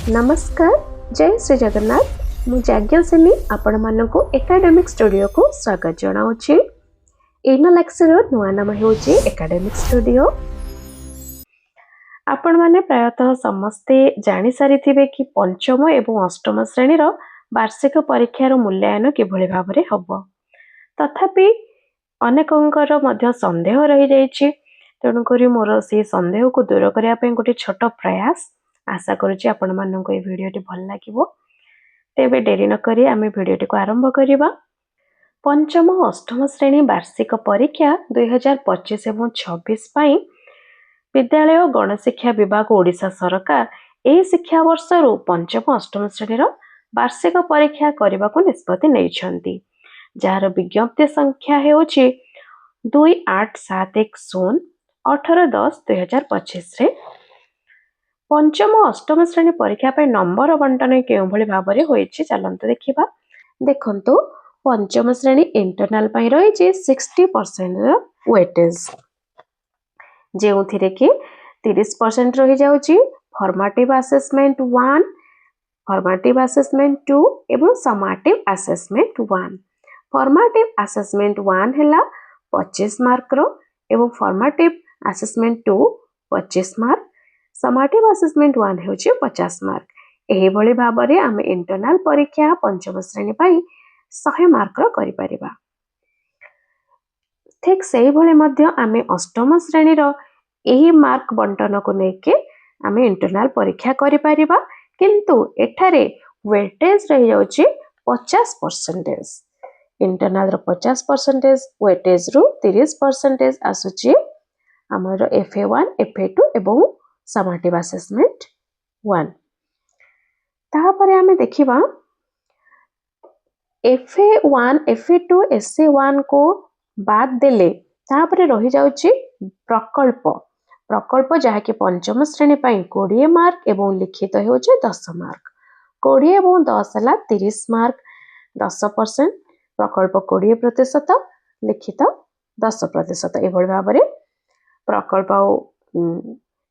नमस्कार जय श्री जगन्नाथ मु जाज्ञसेनी आपण मानक एकाडेमिक स्टूडियो को स्वागत जनाऊँगी। इनोलेक्सर नुआ नाम होची एकाडेमिक स्टूडियो। आपण माने प्रायतः समस्ते जानि सारिथिबे कि पंचम एवं अष्टम श्रेणी रो वार्षिक परीक्षार मूल्यांकन किभଳି भाबरे हबो। तथापि अनेकंकर मध्य संदेह रही जाइछि। तेणुकरी मोर से संदेह को दूर करिया पे गोटे छोट प्रयास आशा करुछि आपण माननको ए भिडियोटी भल लागिवो। तेबे डेरी न करी आमे भिडियोटी को आरंभ करिबा। पंचम अष्टम श्रेणी वार्षिक परीक्षा 2025 एवं 26 पई विद्यालय गणशिक्षा विभाग ओडिशा सरकार ए शिक्षा वर्ष रु पंचम अष्टम श्रेणी रो वार्षिक परीक्षा करबा को निष्पत्ति नैछंती। जार विज्ञप्ति संख्या हेउछि 2871 18/10/2025 रे पंचम अष्टम श्रेणी परीक्षा पे नंबर बंटन केउ भली भाबरे होइछि चलंतु देखिबा। देखंतु पंचम श्रेणी इंटरनल पई रहिछि 60% वेटेज, जेउथिरे कि 30% रहि जाउछि फॉर्मेटिव असेसमेंट 1, फॉर्मेटिव असेसमेंट 2 एवं समेटिव असेसमेंट 1। फॉर्मेटिव असेसमेंट 1 हैला 25 मार्क रो एवं formative assessment 2 25 mark, summative assessment 1 होछि 50 मार्क। एही भली भाबरे आमे इंटरनल परीक्षा पंचम श्रेणी पई 100 मार्क रो करि परिबा। ठीक सेही भली मध्य आमे अष्टम श्रेणी रो एही मार्क बंटन को नेके आमे इंटरनल परीक्षा करि परिबा, किंतु एठारे वेटेज रहि जाउछि 50%। इंटरनल रो 50% वेटेज रु 30% आसुछि हमर FA1 FA2 एवं समेटिव असेसमेंट 1। तापरे आमे देखिबा FA1 FA2 SA1 को बाद देले तापरे रहि जाउछि प्रकल्प। प्रकल्प जहा कि पंचम श्रेणी पई 20 मार्क एवं लिखित हेउछि 10 मार्क। 20 एवं 10 हला 30 मार्क, 10% प्रकल्प 20%, लिखित 10%। एभଳି भाबरे प्रकल्प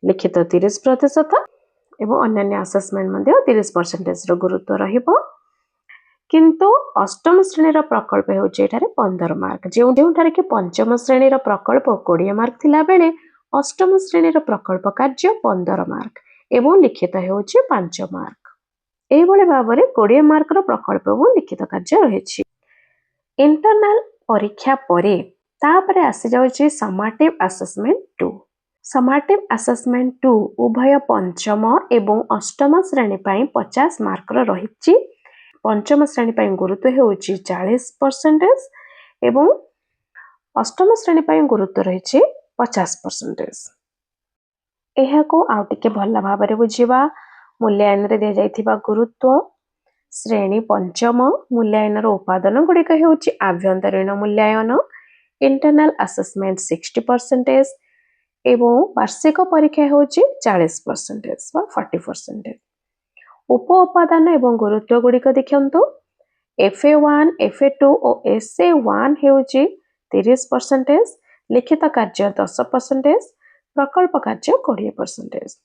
लिखित 30% एवं अन्य असेसमेंट मध्ये 30% रो गुरुत्व रहिबो। किंतु अष्टम श्रेणी रो प्रकल्प हेउछि एठारे 15 मार्क, जेउठारे कि पंचम श्रेणी रो प्रकल्प 20 मार्क थिला बेले अष्टम श्रेणी रो प्रकल्प कार्य 15 मार्क एवं लिखित हेउछि 5 मार्क। एही भली भाबरे 20 मार्क रो प्रकल्प एवं लिखित कार्य रहिछि। इंटरनल परीक्षा परे तापरे आसी जाउछि समेटिव असेसमेंट 2। समेटिव असेसमेंट 2 उभय पंचम एवं अष्टम श्रेणी पई 50 मार्क रो रहिछि। पंचम श्रेणी पई गुरुत्व हेउछि 40% एवं अष्टम श्रेणी पई गुरुत्व रहिछि 50%। एहा को आउ टिके भल्ला भाबरे बुझिबा। मूल्यांकन रे दे जाइथिबा गुरुत्व श्रेणी पंचम मूल्यांकन रो उपादान गुडी का हेउछि आभ्यंतरीण मूल्यांकन, इंटरनल असेसमेंट 60% एवं वार्षिक परीक्षा होछि 40% वा 40%। उप उपादान एवं गुरुत्व गुडिक देखंतु FA1 FA2 और SA1 हेउछि 30%, लिखित कार्य 10%, प्रकल्प कार्य 20%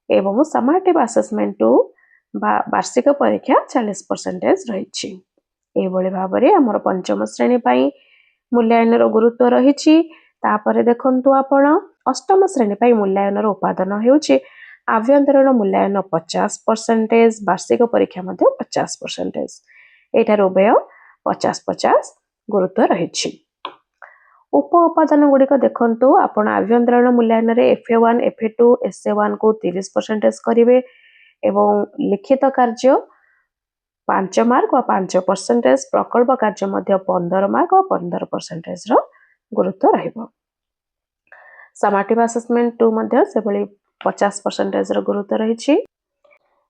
एवं समेटिव असेसमेंट 2 वार्षिक परीक्षा 40% रहिछि। एही भली भाबरे हमर पंचम श्रेणी पई मूल्यांकन रो गुरुत्व रहिछि। तापरे देखंतु आपण अष्टम श्रेणी पई मूल्यांकन रो उपादान हेउछि आभ्यंतरीण मूल्यांकन 50%, वार्षिक परीक्षा मध्ये 50%। एठार उभय 50-50 गुरुत्व रहिछि। उप उपादान गुडिक देखंतु आपण आभ्यंतरीण मूल्यांकन रे FA1 FA2 SA1 को 30% करिवे एवं लिखित कार्य 5 मार्क व 5%, प्रकल्प कार्य मध्ये 15 मार्क व 15% रो गुरुत्व रहिबो। समेटिव असेसमेंट 2 मध्ये से भली 50% रो गुरुत्व रहिछि।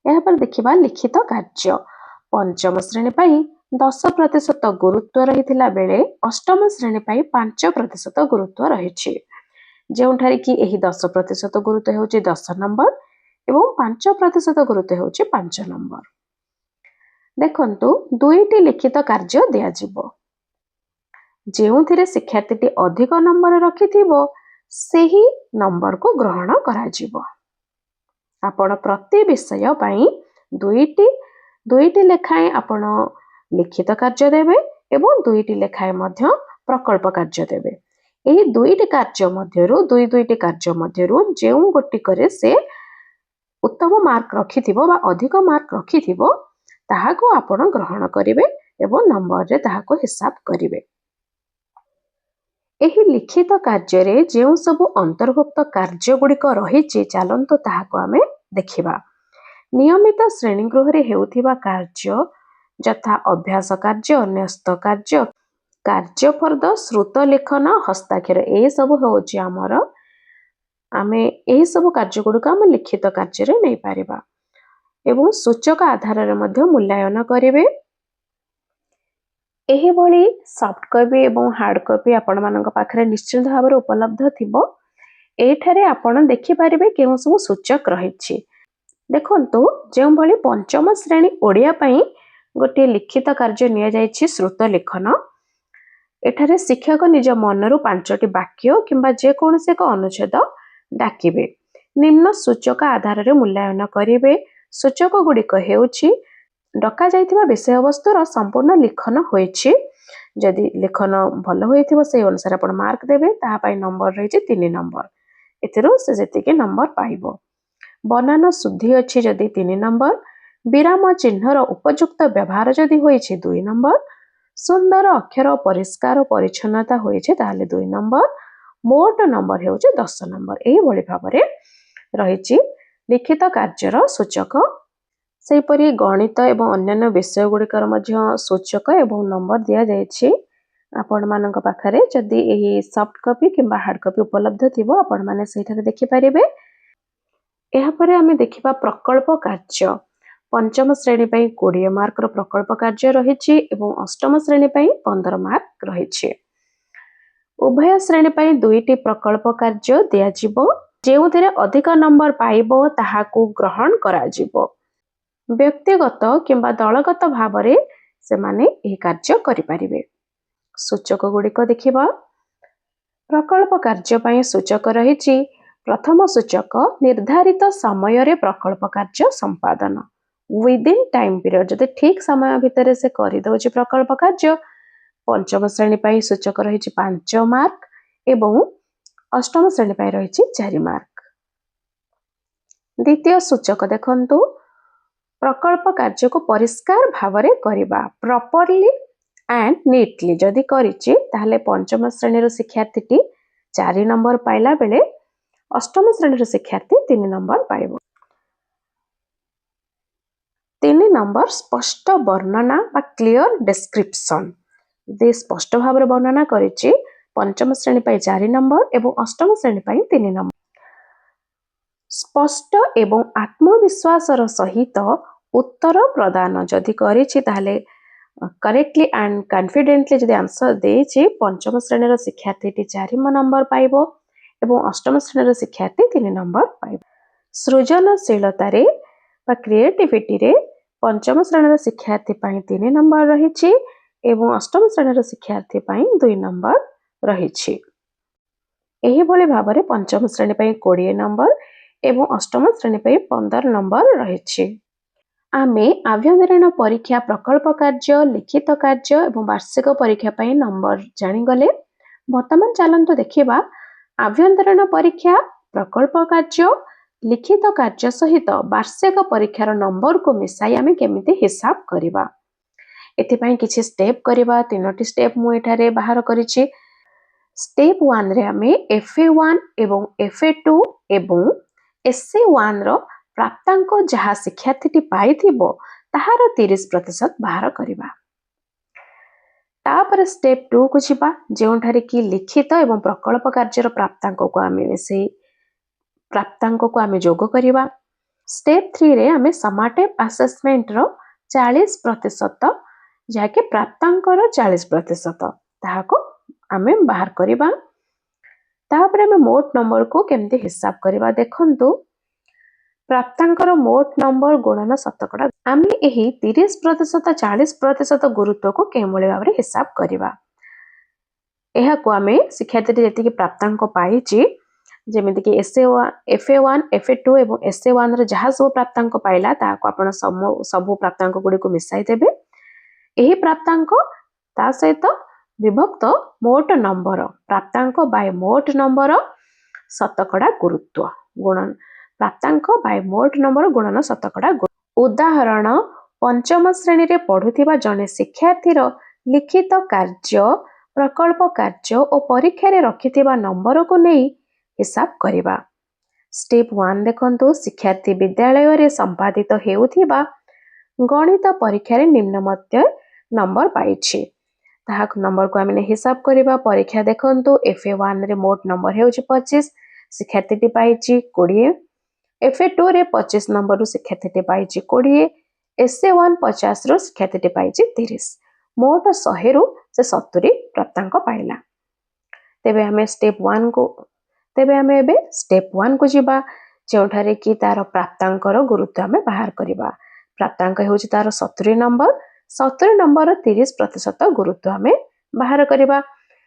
एहा पर देखिबा लिखित कार्य पंचम श्रेणी पई 10% गुरुत्व रहिथिला बेले अष्टम श्रेणी पई 5% गुरुत्व रहिछि, जेउठारे कि एही 10% गुरुत्व हेउछि 10 नंबर एवं 5% गुरुत्व हेउछि 5 नंबर। देखंतु दुईटी लिखित कार्य दिया जिवो, जेउथिरे शिक्षार्थीटी अधिक नंबर रखिथिबो सेही नंबर को ग्रहण करा जिवो। आपण प्रति विषय पई ଦୁଇଟି ଲେଖାଏଁ ଆପଣ लिखित कार्य देबे एवं 2टी लेखाएं मध्य प्रकल्प कार्य देबे। एही 2टी कार्य मध्यरु दुईटी कार्य मध्यरु जेउ गोटिकरे से उत्तम मार्क रखिथिबो बा अधिक मार्क रखिथिबो ताहाको आपण ग्रहण करिवे एवं नंबर रे ताहाको हिसाब करिवे। एही लिखित कार्य रे जेउ सब अंतर्भुक्त कार्य गुडिक रहिछि चालंतो ताहाको आमे देखिबा। नियमित श्रेणी गृह रे हेउथिबा कार्य यथा अभ्यास कार्य न्यस्त कार्य कार्यफर्द श्रुत लेखन हस्ताक्षर ए सब होछि हमर आमे एही सब कार्य गुडिक आमे लिखित कार्य रे नै पारिबा एवं सूचक आधार रे मध्य मूल्यांकन करिवे। एही भली सॉफ्ट कॉपी एवं हार्ड कॉपी आपण मानक पाखरे निश्चित भाव रे उपलब्ध थिबो। एठारे आपण देखि पारिबे केउ सब सूचक रहिछि। देखंतु जेउ भली पंचम श्रेणी ओडिया पई गोटे लिखित कार्य निया जाइछि श्रुत लेखन। एठारे शिक्षक निज मनरु 5टी वाक्य किंबा जे कोनसे एक अनुच्छेद डाकिबे। निम्न सूचक आधार रे मूल्यांकन करिवे। सूचक गुडिक हेउछि डका जाइथिबा विषय वस्तुर संपूर्ण लिखन होइछि। जदि लेखन भल होइथिबो से अनुसार आपण मार्क देबे ता पई नंबर रहिछि 3 नंबर। एथिरो से जेतिके नंबर पाइबो। बनान शुद्धि अछि जदि 3 नंबर। विराम चिन्हर उपयुक्त व्यवहार जदि होइछि 2 नंबर। सुंदर अक्षर परिष्कार परिच्छन्नता होइछि ताले 2 नंबर। मोट नंबर हेउछि 10 नंबर। एही भली भाबरे रहिछि लिखित कार्यर सूचक। सेहिपरि गणित एवं अन्य विषय गुडिकर मध्य सूचक एवं नंबर दिया जाइछि। आपण मानक पाखरे जदि एही सॉफ्ट कॉपी किंबा हार्ड कॉपी उपलब्ध थिबो आपण माने सेठारे देखि पारिबे। एहा परे आमे देखिबा प्रकल्प कार्य। पंचम श्रेणी पई 20 मार्क रो प्रकल्प कार्य रहिछि एवं अष्टम श्रेणी पई 15 मार्क रहिछि। उभय श्रेणी पई 2टी प्रकल्प कार्य दिया जिवो। जेउथिरे अधिक नंबर पाइबो ताहाकू ग्रहण करा जिवो। व्यक्तिगत किंबा दलगत भावरे से माने एही कार्य करि पारिबे। सूचक गुडिक देखिबा। प्रकल्प कार्य पई सूचक रहिछि। प्रथम सूचक निर्धारित समय रे प्रकल्प कार्य संपादन विदिन टाइम पीरियड जदि ठीक समय भितर से करि दउछि प्रकल्प कार्य। पंचम श्रेणी पई सूचक रहिछि 5 मार्क एवं अष्टम श्रेणी पई रहिछि 4 मार्क। द्वितीय सूचक देखंतु प्रकल्प कार्य को परिष्कार भावरे करिबा प्रॉपर्ली एंड नीटली जदि करिछि ताहले पंचम श्रेणी रो शिक्षार्थीटी 4 नंबर पाइला बेले अष्टम श्रेणी रो शिक्षार्थी 3 नंबर पाइबो। 3 नंबर स्पष्ट वर्णना बा क्लियर डिस्क्रिप्शन दे स्पष्ट भाव वर्णना करिछि। पंचम श्रेणी पाई 4 नंबर एवं अष्टम श्रेणी पाई 3 नंबर। स्पष्ट एवं आत्मविश्वास सहित उत्तर प्रदान जदि करिछि ताहले करेक्टली एंड कॉन्फिडेंटली जदि आंसर देछि पंचम श्रेणी रो शिक्षार्थीटी 4 नंबर पाइबो एवं अष्टम श्रेणी रो शिक्षार्थी 3 नंबर पाइबो। सृजनशीलता रे बा क्रिएटिविटी रे पंचम श्रेणी शिक्षार्थी 3 नंबर रही एवं अष्टम श्रेणी शिक्षार्थी 2 नंबर रही। एही भली भाबरे पंचम श्रेणी 20 नंबर एवं अष्टम श्रेणी 15 नंबर रही। आमे आभ्यंतरीण परीक्षा प्रकल्प कार्य लिखित कार्य एवं वार्षिक परीक्षा नंबर जानिगले। वर्तमान चलंतु देखिबा आभ्यंतरीण परीक्षा प्रकल्प कार्य लिखित कार्य सहित वार्षिक परीक्षार नंबर को मिसाई आमे केमिति हिसाब करिबा। एथिपाई किछि स्टेप करिबा। 3टी स्टेप मु एठारे बाहर करिछि। स्टेप 1 रे आमे FA1 एवं FA2 एवं SA1 रो प्राप्तांक जहा शिक्षार्थीटी पाइथिबो ताहार 30% बाहर करिबा। तापर स्टेप 2 को छिबा जेउठारे कि लिखित एवं प्रकल्प कार्यर प्राप्तांक को आमे मिसई प्राप्तांक को आमे जोग करिबा। स्टेप 3 रे आमे समाटिव असेसमेंट रो 40% जाके प्राप्तांक रो 40% ताहाको आमे बाहर करिबा। तापर आमे मोट नंबर को केमते हिसाब करिबा देखंतु प्राप्तांक रो मोट नंबर गुणन शतकड़ा आमे एही 30% 40% गुरुत्व को केमळे भाबरे हिसाब करिबा। एहा को आमे शिक्षार्थी जेति कि प्राप्तांक पाइछि ଯେମିତିକି FA1 FA2 ଏବଂ SA1 ରେ ଯାହା ସବୁ ପ୍ରାପ୍ତାଙ୍କ ପାଇଲା ତାହାକୁ ଆପଣ ସବୁ ପ୍ରାପ୍ତାଙ୍କ ଗୁଡ଼ିକୁ ମିଶାଇ ଦେବେ। ଏହି ପ୍ରାପ୍ତାଙ୍କ ତା ସହିତ ବିଭକ୍ତ ମୋଟ ନମ୍ବର ପ୍ରାପ୍ତାଙ୍କ ବାଇ ମୋଟ ନମ୍ବର ଶତକଡ଼ା ଗୁରୁତ୍ୱ ଗୁଣନ ପ୍ରାପ୍ତାଙ୍କ ବାଇ ମୋଟ ନମ୍ବର ଗୁଣନ ଶତକଡ଼ା। ଉଦାହରଣ, ପଞ୍ଚମ ଶ୍ରେଣୀରେ ପଢୁଥିବା ଜଣେ ଶିକ୍ଷାର୍ଥୀର ଲିଖିତ କାର୍ଯ୍ୟ, ପ୍ରକଳ୍ପ କାର୍ଯ୍ୟ ଓ ପରୀକ୍ଷାରେ ରଖିଥିବା ନମ୍ବରକୁ ନେଇ ହିସାବ କରିବା। ଷ୍ଟେପ୍ 1 ଦେଖନ୍ତୁ, ଶିକ୍ଷାର୍ଥୀ ବିଦ୍ୟାଳୟରେ ସମ୍ପାଦିତ ହେଉଥିବା ଗଣିତ ପରୀକ୍ଷାରେ ନିମ୍ନମତ୍ୟ ନମ୍ବର ପାଇଛି। ତାହା ନମ୍ବରକୁ ଆମେ ହିସାବ କରିବା। ପରୀକ୍ଷା ଦେଖନ୍ତୁ, FA1 ରେ ମୋଟ ନମ୍ବର ହେଉଛି 25, ଶିକ୍ଷାର୍ଥୀଟି ପାଇଛି 20। FA2 ରେ 25 ନମ୍ବରରୁ ଶିକ୍ଷାର୍ଥୀଟି ପାଇଛି 20। SA1 50ରୁ ଶିକ୍ଷାର୍ଥୀଟି ପାଇଛି 30। ମୋଟ 100ରୁ ସେ 70 ପ୍ରାପ୍ତାଙ୍କ ପାଇଲା। ତେବେ ଆମେ ଏବେ ଷ୍ଟେପ୍ 1 କୁ ଯିବା, ଯେଉଁଠାରେ କି ତାର ପ୍ରାପ୍ତାଙ୍କର ଗୁରୁତ୍ୱ ଆମେ ବାହାର କରିବା। ପ୍ରାପ୍ତାଙ୍କ ହେଉଛି ତାର 70 ନମ୍ବର। 70 ନମ୍ବର 30% ଗୁରୁତ୍ୱ ଆମେ ବାହାର କରିବା।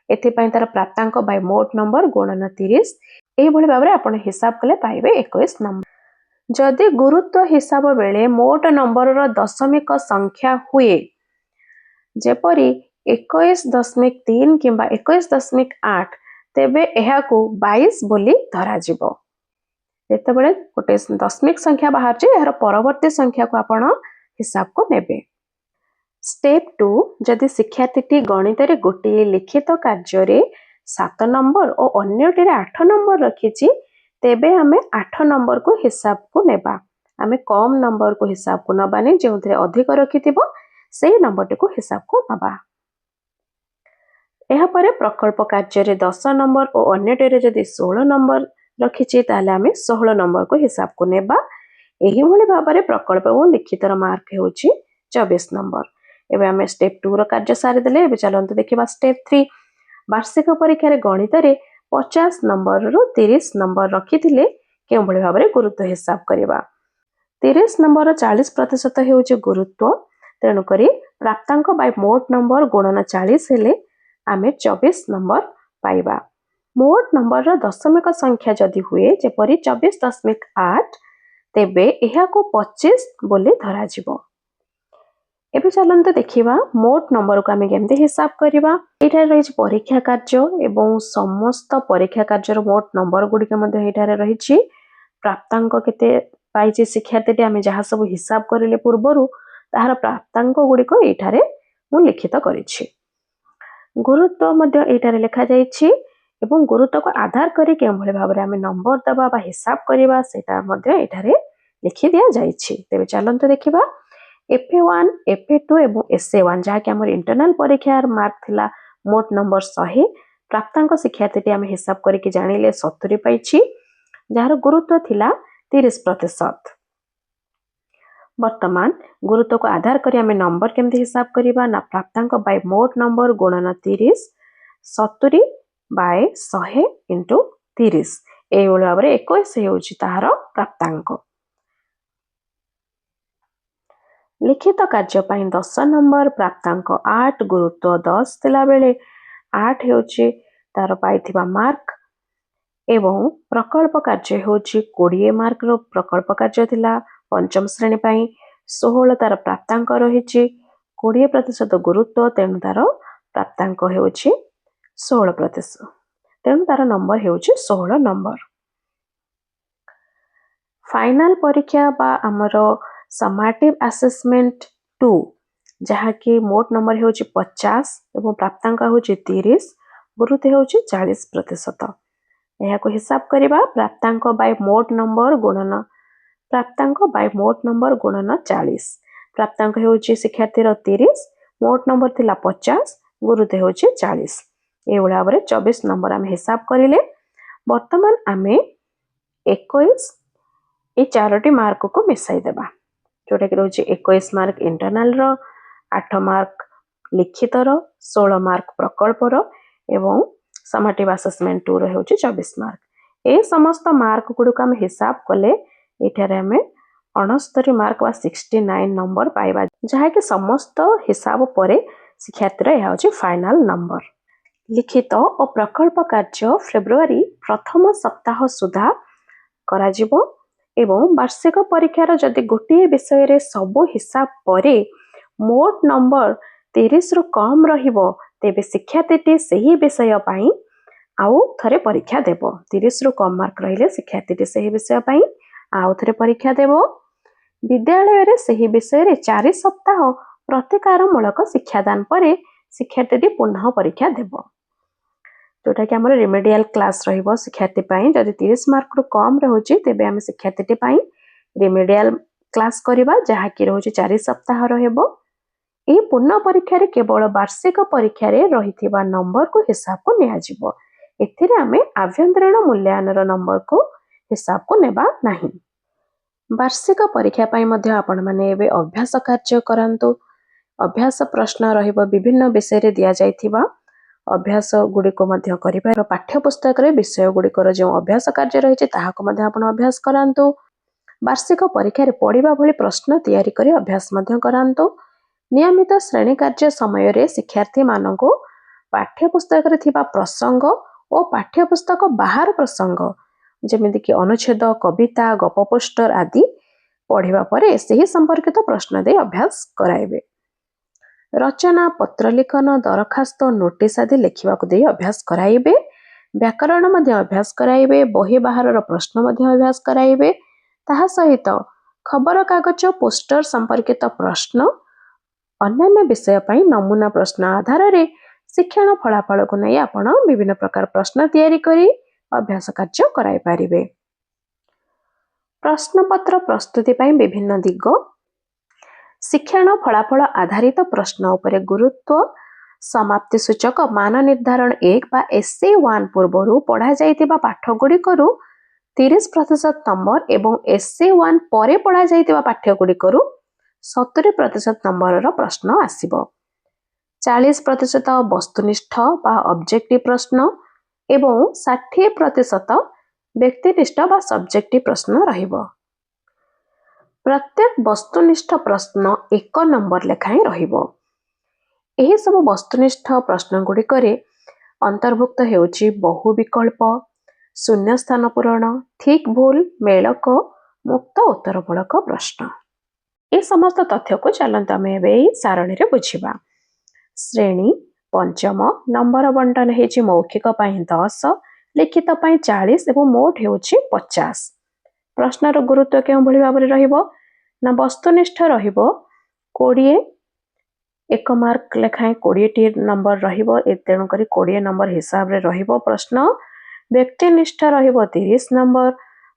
ଏଥିପାଇଁ ତାର ପ୍ରାପ୍ତାଙ୍କ ବାଇ ମୋଟ ନମ୍ବର ଗୁଣନ 30। ଏହିଭଳି ଭାବରେ ଆପଣ ହିସାବ କଲେ ପାଇବେ 21 ନମ୍ବର। ଯଦି ଗୁରୁତ୍ୱ ହିସାବ ବେଳେ ମୋଟ ନମ୍ବରର ଦଶମିକ ସଂଖ୍ୟା ହୁଏ, ଯେପରି 21.3 କିମ୍ବା 21.8, ତେବେ ଏହାକୁ 22 ବୋଲି ଧରାଯିବ। ଯେତେବେଳେ ଗୋଟେ ଦଶମିକ ସଂଖ୍ୟା ବାହାରୁଛି, ଏହାର ପରବର୍ତ୍ତୀ ସଂଖ୍ୟାକୁ ଆପଣ ହିସାବକୁ ନେବେ। ଷ୍ଟେପ୍ 2, ଯଦି ଶିକ୍ଷାର୍ଥୀଟି ଗଣିତରେ ଗୋଟିଏ ଲିଖିତ କାର୍ଯ୍ୟରେ 7 ନମ୍ବର ଓ ଅନ୍ୟଟିରେ 8 ନମ୍ବର ରଖିଛି, ତେବେ ଆମେ 8 ନମ୍ବରକୁ ହିସାବକୁ ନେବା। ଆମେ କମ୍ ନମ୍ବରକୁ ହିସାବକୁ ନେବାନି, ଯେଉଁଥିରେ ଅଧିକ ରଖିଥିବ ସେହି ନମ୍ବରଟିକୁ ହିସାବକୁ ନେବା। ଏହାପରେ ପ୍ରକଳ୍ପ କାର୍ଯ୍ୟରେ 10 ନମ୍ବର ଓ ଅନ୍ୟଟିରେ ଯଦି 16 ନମ୍ବର ରଖିଛି, ତାହେଲେ ଆମେ 16 ନମ୍ବରକୁ ହିସାବକୁ ନେବା। ଏହିଭଳି ଭାବରେ ପ୍ରକଳ୍ପ ଓ ଲିଖିତର ମାର୍କ ହେଉଛି 24 ନମ୍ବର। ଏବେ ଆମେ ଷ୍ଟେପ୍ 2 ର କାର୍ଯ୍ୟ ସାରିଦେଲେ। ଏବେ ଚାଲନ୍ତୁ ଦେଖିବା ଷ୍ଟେପ୍ 3। ବାର୍ଷିକ ପରୀକ୍ଷାରେ ଗଣିତରେ 50 ନମ୍ବରରୁ 30 ନମ୍ବର ରଖିଥିଲେ କେଉଁଭଳି ଭାବରେ ଗୁରୁତ୍ୱ ହିସାବ କରିବା। 30 ନମ୍ବର 40% ହେଉଛି ଗୁରୁତ୍ୱ। ତେଣୁକରି ପ୍ରାପ୍ତାଙ୍କ ବାଇ ମୋଟ ନମ୍ବର ଗୁଣନ 40 ହେଲେ ଆମେ 24 ନମ୍ବର ପାଇବା। ମୋଟ ନମ୍ବରର ଦଶମିକ ସଂଖ୍ୟା ଯଦି ହୁଏ, ଯେପରି 24.8, ତେବେ ଏହାକୁ 25 ବୋଲି ଧରାଯିବ। ଏବେ ଚାଲନ୍ତୁ ଦେଖିବା ମୋଟ ନମ୍ବରକୁ ଆମେ କେମିତି ହିସାବ କରିବା। ଏଠାରେ ରହିଛି ପରୀକ୍ଷା କାର୍ଯ୍ୟ ଏବଂ ସମସ୍ତ ପରୀକ୍ଷା କାର୍ଯ୍ୟର ମୋଟ ନମ୍ବର ଗୁଡ଼ିକ ମଧ୍ୟ ଏଠାରେ ରହିଛି। ପ୍ରାପ୍ତାଙ୍କ କେତେ ପାଇଛି ଶିକ୍ଷାର୍ଥୀଟି, ଆମେ ଯାହା ସବୁ ହିସାବ କରିଲେ ପୂର୍ବରୁ, ତାହାର ପ୍ରାପ୍ତାଙ୍କ ଗୁଡ଼ିକ ଏଠାରେ ମୁଁ ଲିଖିତ କରିଛି। ଗୁରୁତ୍ୱ ମଧ୍ୟ ଏଠାରେ ଲେଖାଯାଇଛି ଏବଂ ଗୁରୁତ୍ୱକୁ ଆଧାର କରି କେଉଁଭଳି ଭାବରେ ଆମେ ନମ୍ବର ଦେବା ବା ହିସାବ କରିବା, ସେଇଟା ମଧ୍ୟ ଏଠାରେ ଲେଖି ଦିଆଯାଇଛି। ତେବେ ଚାଲନ୍ତୁ ଦେଖିବା। FA1, FA2 ଏବଂ SA1, ଯାହାକି ଆମର ଇଣ୍ଟରନାଲ ପରୀକ୍ଷାର ମାର୍କ ଥିଲା ମୋଟ ନମ୍ବର 100, ପ୍ରାପ୍ତାଙ୍କ ଶିକ୍ଷାର୍ଥୀଟି ଆମେ ହିସାବ କରିକି ଜାଣିଲେ 70 ପାଇଛି, ଯାହାର ଗୁରୁତ୍ୱ ଥିଲା 30%। ବର୍ତ୍ତମାନ ଗୁରୁତ୍ୱକୁ ଆଧାର କରି ଆମେ ନମ୍ବର କେମିତି ହିସାବ କରିବା ନା, ପ୍ରାପ୍ତାଙ୍କ ବାଇ ମୋଟ ନମ୍ବର ଗୁଣନ 30, 70 ବାଇ 100 ଇଣ୍ଟୁ 30। ଏଇଭଳି ଭାବରେ 21 ହେଉଛି ତାହାର ପ୍ରାପ୍ତାଙ୍କ। ଲିଖିତ କାର୍ଯ୍ୟ ପାଇଁ 10 ନମ୍ବର, ପ୍ରାପ୍ତାଙ୍କ 8, ଗୁରୁତ୍ୱ 10 ଥିଲାବେଳେ 8 ହେଉଛି ତାର ପାଇଥିବା ମାର୍କ। ଏବଂ ପ୍ରକଳ୍ପ କାର୍ଯ୍ୟ ହେଉଛି 20 ମାର୍କର ପ୍ରକଳ୍ପ କାର୍ଯ୍ୟ ଥିଲା ପଞ୍ଚମ ଶ୍ରେଣୀ ପାଇଁ। 16 ତାର ପ୍ରାପ୍ତାଙ୍କ ରହିଛି, 20% ଗୁରୁତ୍ୱ, ତେଣୁ ତାର ପ୍ରାପ୍ତାଙ୍କ ହେଉଛି 16%। ତେଣୁ ତାର ନମ୍ବର ହେଉଛି 16 ନମ୍ବର। ଫାଇନାଲ ପରୀକ୍ଷା ବା ଆମର ସମାଟିଭ ଆସେସମେଣ୍ଟ 2, ଯାହାକି ମୋଟ ନମ୍ବର ହେଉଛି 50 ଏବଂ ପ୍ରାପ୍ତାଙ୍କ ହେଉଛି 30, ଗୁରୁତ୍ୱ ହେଉଛି 40%। ଏହାକୁ ହିସାବ କରିବା। ପ୍ରାପ୍ତାଙ୍କ ବାଇ ମୋଟ ନମ୍ବର ଗୁଣନ 40। ପ୍ରାପ୍ତାଙ୍କ ହେଉଛି ଶିକ୍ଷାର୍ଥୀର 30, ମୋଟ ନମ୍ବର ଥିଲା 50, ଗୁରୁତ୍ୱ ହେଉଛି 40। ଏଇଭଳି ଭାବରେ 24 ନମ୍ବର ଆମେ ହିସାବ କରିଲେ। ବର୍ତ୍ତମାନ ଆମେ 21 এই 4ଟି ମାର୍କକୁ ମିଶାଇ ଦେବା, ଯୋଉଟାକି ରହିଛି 21 ମାର୍କ ଇଣ୍ଟରନାଲର, 8 ମାର୍କ ଲିଖିତର, 16 ମାର୍କ ପ୍ରକଳ୍ପର ଏବଂ ସମାଟିଭ ଆସେସମେଣ୍ଟ 2 ର ହେଉଛି 24 ମାର୍କ। এই ସମସ୍ତ ମାର୍କ ଗୁଡ଼ିକୁ ଆମେ ହିସାବ କଲେ ଏଠାରେ ଆମେ 69 ମାର୍କ ବା 69 ନମ୍ବର ପାଇବା, ଯାହାକି ସମସ୍ତ ହିସାବ ପରେ ଶିକ୍ଷାର୍ଥୀର ଏହା ହେଉଛି ଫାଇନାଲ ନମ୍ବର। ଲିଖିତ ଓ ପ୍ରକଳ୍ପ କାର୍ଯ୍ୟ ଫେବୃଆରୀ प्रथम सप्ताह सुधा कराजिबो एवं वार्षिक परीक्षार जदि गोटे विषय रे सब हिसाब परे मोट नंबर 30 रु कम रहिबो तेबे शिक्षार्थीटी सही विषय पाई आउ थरे परीक्षा देबो। 30 रु कम मार्क रहिले शिक्षार्थीटी सही विषय पाई आउ थरे परीक्षा देबो। विद्यालय रे सही विषय रे 4 सप्ताह प्रतिकारमूलक शिक्षादान परे शिक्षार्थीटी पुनः परीक्षा देबो। जोटा कि हमर रिमेडियल क्लास रहिबो शिक्षार्थी पाई जदि 30 मार्क रु कम रहउची तेबे हम शिक्षार्थीटी पाई रिमेडियल क्लास करिबा जहा कि रहउची 4 सप्ताह रहबो। ए पुनः परीक्षा रे केवल वार्षिक परीक्षा रे रहिथिबा नंबर को हिसाब को निया जिवो। एथिरे हमें आभ्यंतरीण मूल्यांकन नंबर को हिसाब को नेबा नाही। वार्षिक परीक्षा पाई मध्ये आपण माने एबे अभ्यास कार्य करंतु। अभ्यास प्रश्न रहिबो विभिन्न विषय रे दिया जायथिबा अभ्यास गुडी को मध्ये करिबा। पाठ्य पुस्तक रे विषय गुडी को जो अभ्यास कार्य रहिचे ताहा को मध्ये आपण अभ्यास करंतु। वार्षिक परीक्षा रे पढिबा भली प्रश्न तयारी करी अभ्यास मध्ये करंतु। नियमित श्रेणी कार्य समय रे शिक्षार्थी मानको पाठ्य पुस्तक रे थिबा प्रसंग और पाठ्य पुस्तक बाहर प्रसंग जेमिति कि अनुच्छेद कविता गप पोस्टर आदि पढ़िबा परे सही संपर्कित प्रश्न दे अभ्यास कराइबे। रचना पत्र लिखन दरखास्त नोटिस आदि लिखिबा को दे अभ्यास कराइबे। व्याकरण मध्ये अभ्यास कराइबे। बही बाहर प्रश्न मध्ये अभ्यास कराइबे। ताहा सहित खबर कागज पोस्टर संपर्कित प्रश्न अन्य विषय पई नमूना प्रश्न आधार रे शिक्षण फलाफल को नहीं आपण विभिन्न प्रकार प्रश्न तैयारी करी अभ्यास कार्य कराई पारिबे। प्रश्न पत्र प्रस्तुति पई विभिन्न दिग शिक्षण फलाफल आधारित प्रश्न उपरे गुरुत्व समाप्ति सूचक मान निर्धारण 1 बा SA1 पूर्वरु पढ़ा जाइतिबा पाठ गुडी करू 30% नंबर एवं SA1 परे पढ़ा जाइतिबा पाठ्य गुडी करू 70% नंबर रो प्रश्न आसीबो। 40% वस्तुनिष्ठ बा ऑब्जेक्टिव प्रश्न एवं 60% व्यक्तिनिष्ठ बा सब्जेक्टिव प्रश्न रहिबो। प्रत्येक वस्तुनिष्ठ प्रश्न 1 नंबर लेखाएं रहिबो। एही सब वस्तुनिष्ठ प्रश्न गुडी करे अंतर्भुक्त हेउची बहु विकल्प शून्य स्थान पूरण ठीक भूल मेलक मुक्त उत्तरमूलक प्रश्न। ए समस्त तथ्य को चलंत आमे एबे सारणी रे बुझिबा। श्रेणी पंचम नंबर बंटन हेची मौखिक पाई 10 लिखित पाई 40 एवं मोट हेउची 50। प्रश्न रो गुरुत्व केउ भली भाबरे रहिबो ना वस्तुनिष्ठ रहिबो 20 1 मार्क लेखाएं 20 टी नंबर रहिबो एतेणु करी 20 नंबर हिसाब रे रहिबो। प्रश्न व्यक्तिनिष्ठ रहिबो 30 नंबर।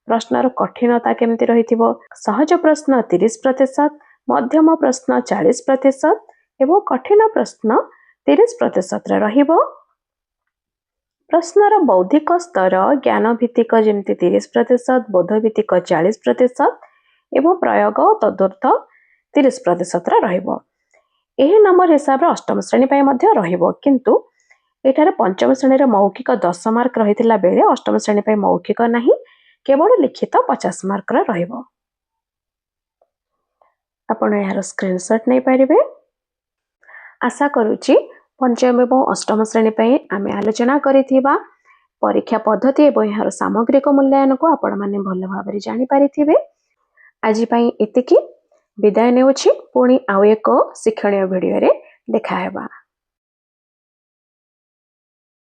प्रश्न रो कठिनता केमति रहिथिबो सहज प्रश्न 30% मध्यम प्रश्न 40% एवं कठिन प्रश्न 30% रे रहिबो। प्रश्न रो बौद्धिक स्तर ज्ञान भित्तिक जेमति 30% बोध भित्तिक 40% एवं प्रयोग तदर्थ 30% रे रहिबो। एही नंबर हिसाब रे अष्टम श्रेणी पय मध्ये रहिबो किंतु एठारे पंचम श्रेणी रे मौखिक 10 मार्क रहितला बेले अष्टम श्रेणी पय मौखिक नाही केवल लिखित 50 मार्क रे रहिबो। आपण यार स्क्रीनशॉट नै पारिबे। आशा करूची पंचम एवं अष्टम श्रेणी पय आमे आलोचना करिथिबा परीक्षा पद्धति एवं यार सामग्रिक मूल्यांकन को आपण माने भल भाबरे जानि पारिथिबे। आजि पय एतिकी विदाय नेउछि पुणी आउ एक शिक्षणीय वीडियो रे देखा हेबा।